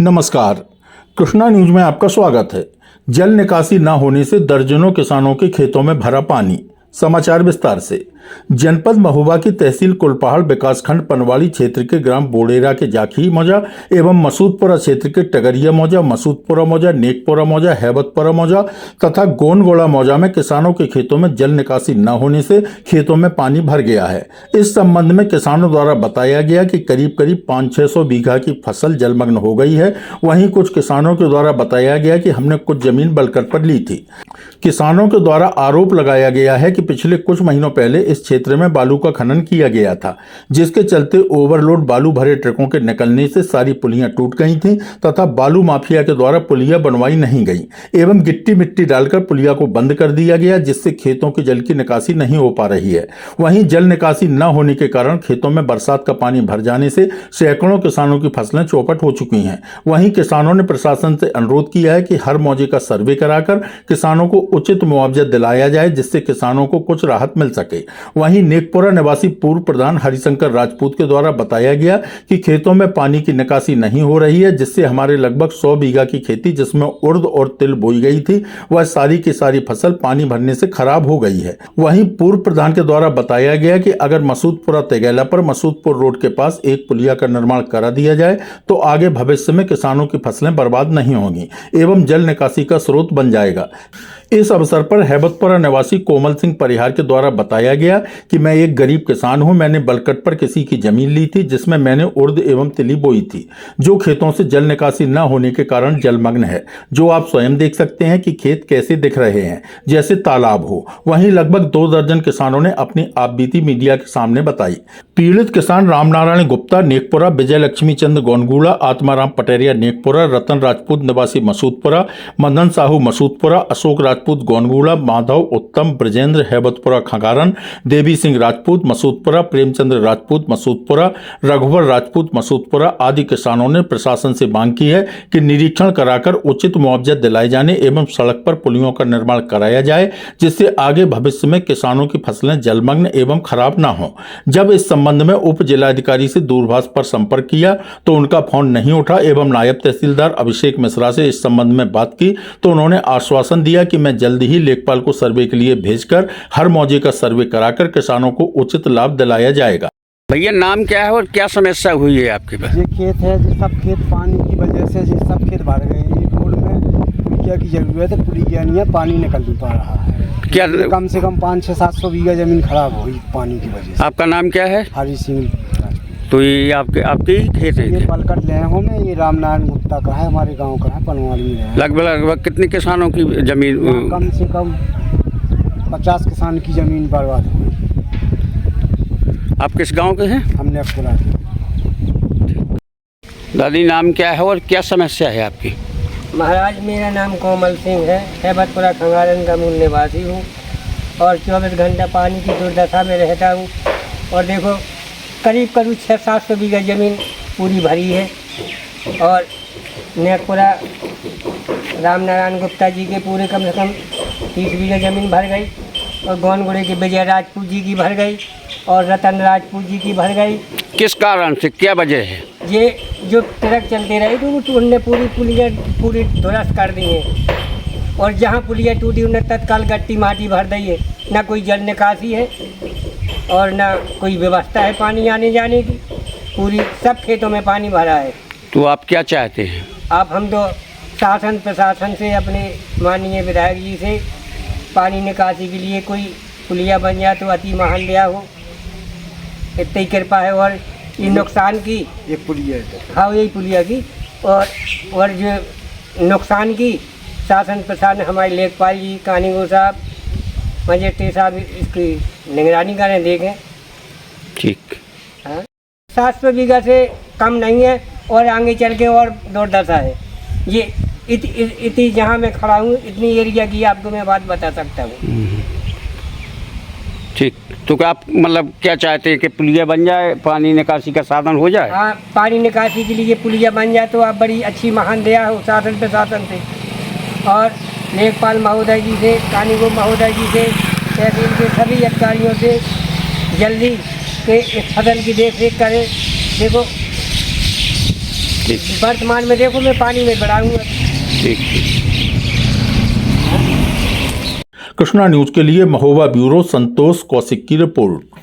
नमस्कार, कृष्णा न्यूज में आपका स्वागत है। जल निकासी न होने से दर्जनों किसानों के खेतों में भरा पानी। समाचार विस्तार से। जनपद महोबा की तहसील कुलपहाड़ विकासखंड पनवाड़ी क्षेत्र के ग्राम बोड़ेरा के जाखी मौजा एवं मसूदपुरा क्षेत्र के टगरिया मौजा, मसूदपुरा मौजा, नेकपुरा मौजा, हैबतपुरा मौजा तथा गोनगोड़ा मौजा में किसानों के खेतों में जल निकासी न होने से खेतों में पानी भर गया है। इस संबंध में किसानों द्वारा बताया गया कि करीब 500-600 बीघा की फसल जलमग्न हो गई है। वहीं कुछ किसानों के द्वारा बताया गया कि हमने कुछ जमीन बलकट पर ली थी। किसानों के द्वारा आरोप लगाया गया है कि पिछले कुछ महीनों पहले इस क्षेत्र में बालू का खनन किया गया था, जिसके चलते ओवरलोड बालू भरे ट्रकों के निकलने से सारी पुलियां टूट गई थीं तथा बालू माफिया के द्वारा पुलियां बनवाई नहीं गई एवं गिट्टी मिट्टी डालकर पुलिया को बंद कर दिया गया, जिससे खेतों की जल की निकासी नहीं हो पा रही है। वहीं जल निकासी न होने के कारण खेतों में बरसात का पानी भर जाने से सैकड़ों किसानों की फसलें चौपट हो चुकी हैं। वहीं किसानों ने प्रशासन से अनुरोध किया है कि हर मौजे का सर्वे कराकर किसानों को उचित मुआवजा दिलाया जाए, जिससे किसानों को कुछ राहत मिल सके। वहीं नेकपुरा निवासी पूर्व प्रधान हरिशंकर राजपूत के द्वारा बताया गया कि खेतों में पानी की निकासी नहीं हो रही है, जिससे हमारे लगभग 100 बीघा की खेती जिसमें उर्द और तिल बोई गई थी, वह सारी की सारी फसल पानी भरने से खराब हो गई है। वहीं पूर्व प्रधान के द्वारा बताया गया कि अगर मसूदपुरा तेगैला पर मसूदपुर रोड के पास एक पुलिया का निर्माण करा दिया जाए तो आगे भविष्य में किसानों की फसलें बर्बाद नहीं होंगी एवं जल निकासी का स्रोत बन जाएगा। इस अवसर पर हैबतपुरा निवासी कोमल सिंह परिहार के द्वारा बताया गया कि मैं एक गरीब किसान हूं। मैंने बलकट पर किसी की जमीन ली थी जिसमें मैंने उर्द एवं तिली बोई थी, जो खेतों से जल निकासी न होने के कारण जलमग्न है। जो आप स्वयं देख सकते हैं कि खेत कैसे दिख रहे हैं, जैसे तालाब हो। वहीं लगभग 2 दर्जन किसानों ने अपनी आपबीती मीडिया के सामने बताई। पीड़ित किसान रामनारायण गुप्ता नेकपुरा, विजय लक्ष्मी चंद गोनगुड़ा, आत्माराम पटेरिया नेकपुरा, रतन राजपूत निवासी मसूदपुरा, मदन साहू मसूदपुरा, अशोक राजपूत गोनगुड़ा, माधव उत्तम ब्रजेंद्र हैबतपुरा खंगारन, देवी सिंह राजपूत मसूदपुरा, प्रेमचंद्र राजपूत मसूदपुरा, रघुवर राजपूत मसूदपुरा आदि किसानों ने प्रशासन से मांग की है कि निरीक्षण कराकर उचित मुआवजा दिलाए जाने एवं सड़क पर पुलियों का निर्माण कराया जाए, जिससे आगे भविष्य में किसानों की फसलें जलमग्न एवं खराब न हो। जब इस संबंध में उप जिलाधिकारी से दूरभाष पर संपर्क किया तो उनका फोन नहीं उठा एवं नायब तहसीलदार अभिषेक मिश्रा से इस संबंध में बात की तो उन्होंने आश्वासन दिया कि मैं जल्द ही लेखपाल को सर्वे के लिए भेजकर हर मौजे का सर्वे कराकर किसानों को उचित लाभ दिलाया जाएगा। भैया नाम क्या है और क्या समस्या हुई है आपके पास? ये खेत है, जो सब खेत पानी की वजह से ये सब खेत भर गए। रोड में पुलिया की जरूरत है, पुलिया नहीं है, पानी निकल नहीं पा रहा है। क्या कम से कम 500-700 बीघा जमीन खराब हुई पानी की वजह से। आपका नाम क्या है? हरी सिंह। तो ये आपके ही खेत है? ये बलकट ले हूँ मैं, ये रामनारायण गुप्ता का है, हमारे गांव का है, पनवाड़ी में है। लगभग कितने किसानों की जमीन? कम से कम 50 किसान की जमीन बर्बाद हुई। आप किस गांव के हैं? हमने खुला। दादी नाम क्या है और क्या समस्या है आपकी? महाराज मेरा नाम कोमल सिंह है, हैबतपुरा खंगारन का मूल निवासी हूँ और 24 घंटा पानी की दुर्दशा में रहता हूँ। और देखो करीब 600-700 बीघा ज़मीन पूरी भरी है और नेकपुरा रामनारायण गुप्ता जी के पूरे कम से कम 30 बीघा ज़मीन भर गई और गोनगुड़े के विजय राजपूत जी की भर गई और रतन राजपूत जी की भर गई। किस कारण से, क्या वजह है? ये जो ट्रक चलते रहे तो उनने पूरी पुलिया पूरी ध्वस्त कर दी है और जहाँ पुलिया टूटी उन्हें तत्काल गट्टी माटी भर दी है। ना कोई जल निकासी है और ना कोई व्यवस्था है पानी आने जाने की। पूरी सब खेतों में पानी भरा है। तो आप क्या चाहते हैं? हम तो शासन प्रशासन से, अपने माननीय विधायक जी से पानी निकासी के लिए कोई पुलिया बन जाए तो अति महान दया हो, इतनी कृपा है। और ये नुकसान की एक पुलिया है, हाँ यही पुलिया की और जो नुकसान की शासन प्रशासन हमारे लेखपाल जी कानीगो साहब मजिस्ट्रेट साहब इसकी निगरानी करें, देखें। ठीक। हाँ 700 बीघा से कम नहीं है और आगे चल के और दुर्दशा है। ये इतनी जहाँ मैं खड़ा हूँ इतनी एरिया की आपको मैं बात बता सकता हूँ। ठीक, तो क्या आप मतलब क्या चाहते हैं कि पुलिया बन जाए, पानी निकासी का साधन हो जाए? हाँ पानी निकासी के लिए पुलिया बन जाए तो आप बड़ी अच्छी महान दया हो शासन प्रशासन से और लेखपाल महोदय जी से, कानीगो महोदय जी से, तहसील के सभी अधिकारियों से जल्दी के इस फसल की देख रेख करें। देखो ठीक वर्तमान में देखो मैं पानी में पड़ा हूँ। ठीक ठीक। कृष्णा न्यूज के लिए महोबा ब्यूरो संतोष कौशिक की रिपोर्ट।